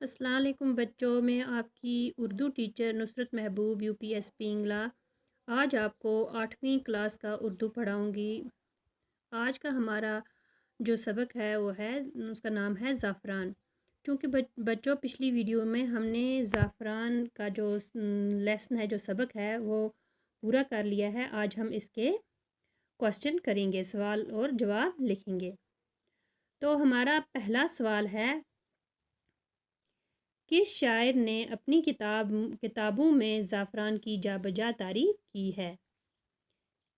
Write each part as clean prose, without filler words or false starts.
अस्सलाम वालेकुम बच्चों, मैं आपकी उर्दू टीचर नुसरत महबूब यूपीएस पिंगला आज आपको 8वीं क्लास का उर्दू पढ़ाऊँगी। आज का हमारा जो सबक है वो है, उसका नाम है ज़ाफ़रान। क्योंकि बच्चों पिछली वीडियो में हमने ज़ाफ़रान का जो लेसन है, जो सबक है वो पूरा कर लिया है। आज हम इसके क्वेश्चन करेंगे, सवाल और जवाब लिखेंगे। तो हमारा पहला सवाल है, किस शायर ने अपनी किताबों में ज़ाफ़रान की जाबजा तारीफ़ की है?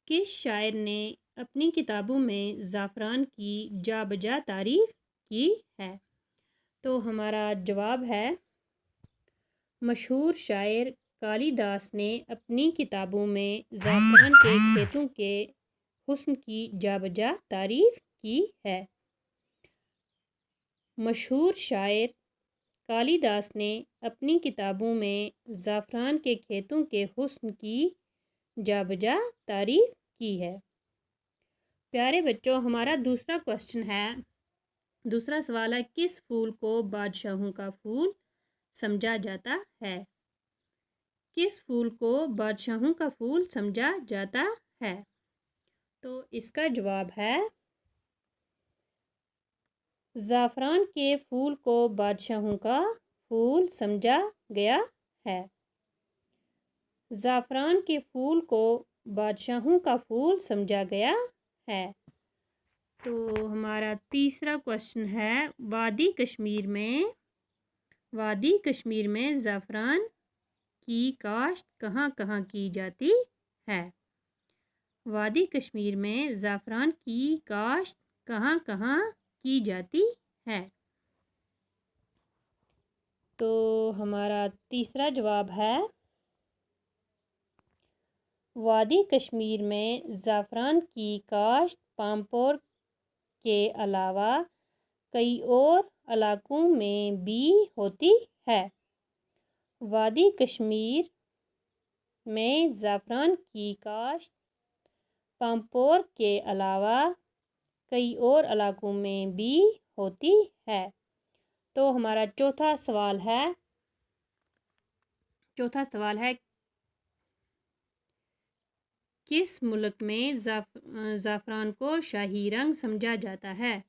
किस शायर ने अपनी किताबों में ज़ाफ़रान की जाबजा तारीफ़ की है? तो हमारा जवाब है, मशहूर शायर कालिदास ने अपनी किताबों में ज़ाफ़रान के खेतों के हुस्न की जाबजा तारीफ़ की है। मशहूर शायर कालिदास ने अपनी किताबों में ज़ाफ़रान के खेतों के हुस्न की जाबजा तारीफ़ की है। प्यारे बच्चों, हमारा दूसरा क्वेश्चन है, दूसरा सवाल है, किस फूल को बादशाहों का फूल समझा जाता है? किस फूल को बादशाहों का फूल समझा जाता है? तो इसका जवाब है, ज़ाफ़रान के फूल को बादशाहों का फूल समझा गया है। ज़ाफ़रान के फूल को बादशाहों का फूल समझा गया है। तो हमारा तीसरा क्वेश्चन है, वादी कश्मीर में ज़ाफ़रान की काश्त कहाँ कहाँ की जाती है? वादी कश्मीर में ज़ाफ़रान की काश्त कहाँ कहाँ की जाती है? तो हमारा तीसरा जवाब है, वादी कश्मीर में ज़ाफ़रान की काश्त पामपोर के अलावा कई और इलाकों में भी होती है। वादी कश्मीर में ज़ाफ़रान की काश्त पामपोर के अलावा कई और इलाकों में भी होती है। तो हमारा चौथा सवाल है, किस मुल्क में ज़ाफ़रान को शाही रंग समझा जाता है?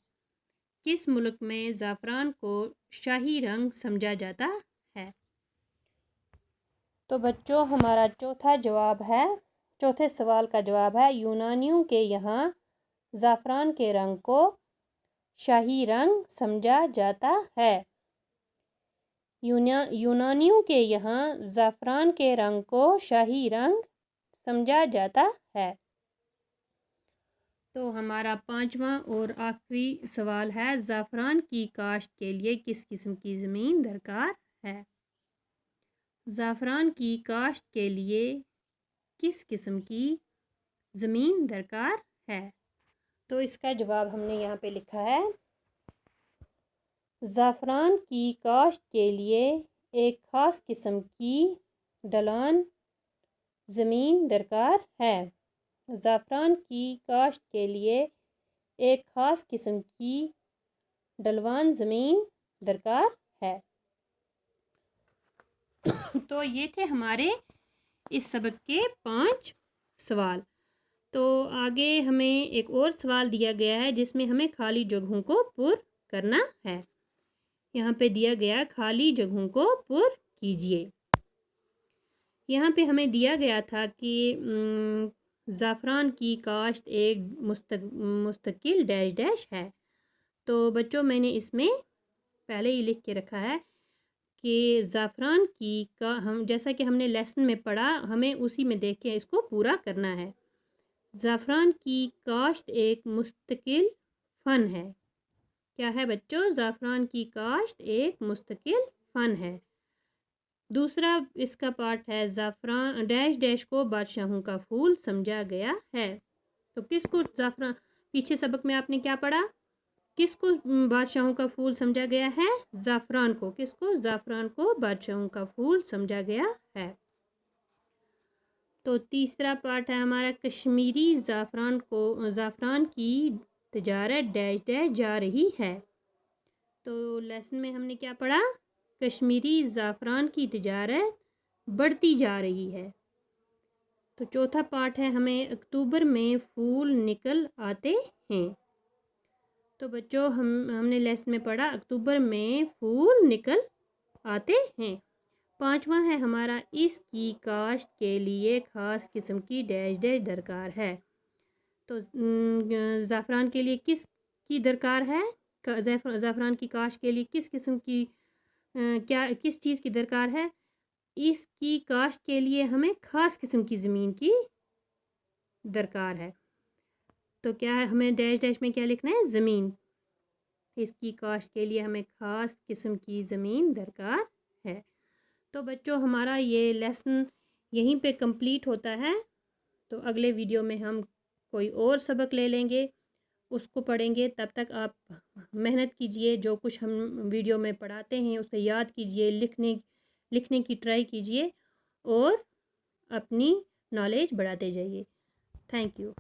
किस मुल्क में ज़ाफ़रान को शाही रंग समझा जाता है? तो बच्चों, हमारा चौथे सवाल का जवाब है, यूनानियों के यहाँ ज़ाफ़रान के रंग को शाही रंग समझा जाता है। यूनानियों के यहाँ ज़ाफ़रान के रंग को शाही रंग समझा जाता है। तो हमारा पांचवा और आखिरी सवाल है, ज़ाफ़रान की काश्त के लिए किस किस्म की ज़मीन दरकार है? ज़ाफ़रान की काश्त के लिए किस किस्म की ज़मीन दरकार है? तो इसका जवाब हमने यहाँ पे लिखा है, ज़ाफ़रान की काश्त के लिए एक ख़ास किस्म की ढलान ज़मीन दरकार है। ज़ाफ़रान की काश्त के लिए एक ख़ास किस्म की ढलवान ज़मीन दरकार है। तो ये थे हमारे इस सबक के 5 सवाल। तो आगे हमें एक और सवाल दिया गया है, जिसमें हमें खाली जगहों को पुर करना है। यहाँ पे दिया गया, खाली जगहों को पुर कीजिए। यहाँ पे हमें दिया गया था कि ज़ाफ़रान की काश्त एक मुस्तकिल डैश डैश है। तो बच्चों, मैंने इसमें पहले ही लिख के रखा है कि ज़ाफ़रान की का हम जैसा कि हमने लेसन में पढ़ा, हमें उसी में देख के इसको पूरा करना है। ज़ाफ़रान की काश्त एक मुस्तकिल फ़न है। क्या है बच्चों? ज़ाफ़रान की काश्त एक मुस्तकिल फ़न है। दूसरा इसका पार्ट है, ज़ाफ़रान डैश डैश को बादशाहों का फूल समझा गया है। तो किसको ज़ाफ़रान, पीछे सबक में आपने क्या पढ़ा? किसको बादशाहों का फूल समझा गया है? ज़ाफ़रान को। किसको? ज़ाफ़रान को बादशाहों का फूल समझा गया है। तो तीसरा पार्ट है हमारा, कश्मीरी ज़ाफ़रान की तजारत डैश डैश जा रही है। तो लेसन में हमने क्या पढ़ा? कश्मीरी ज़ाफ़रान की तिजारत बढ़ती जा रही है। तो चौथा पार्ट है हमें अक्टूबर में फूल निकल आते हैं। तो बच्चों हमने लेसन में पढ़ा अक्टूबर में फूल निकल आते हैं। पांचवा है हमारा इसकी काश्त के लिए ख़ास किस्म की डैश डैश दरकार है। तो ज़ाफ़रान के लिए किस की दरकार है? ज़ाफ़रान की काश्त के लिए किस किस्म की किस चीज़ की दरकार है? इसकी काश्त के लिए हमें ख़ास किस्म की ज़मीन की दरकार है। तो क्या है, हमें डैश डैश में क्या लिखना है? ज़मीन। इसकी काश्त के लिए हमें ख़ास किस्म की ज़मीन दरकार है। तो बच्चों हमारा ये लेसन यहीं पे कंप्लीट होता है। तो अगले वीडियो में हम कोई और सबक ले लेंगे, उसको पढ़ेंगे। तब तक आप मेहनत कीजिए, जो कुछ हम वीडियो में पढ़ाते हैं उसे याद कीजिए, लिखने की ट्राई कीजिए और अपनी नॉलेज बढ़ाते जाइए। Thank you.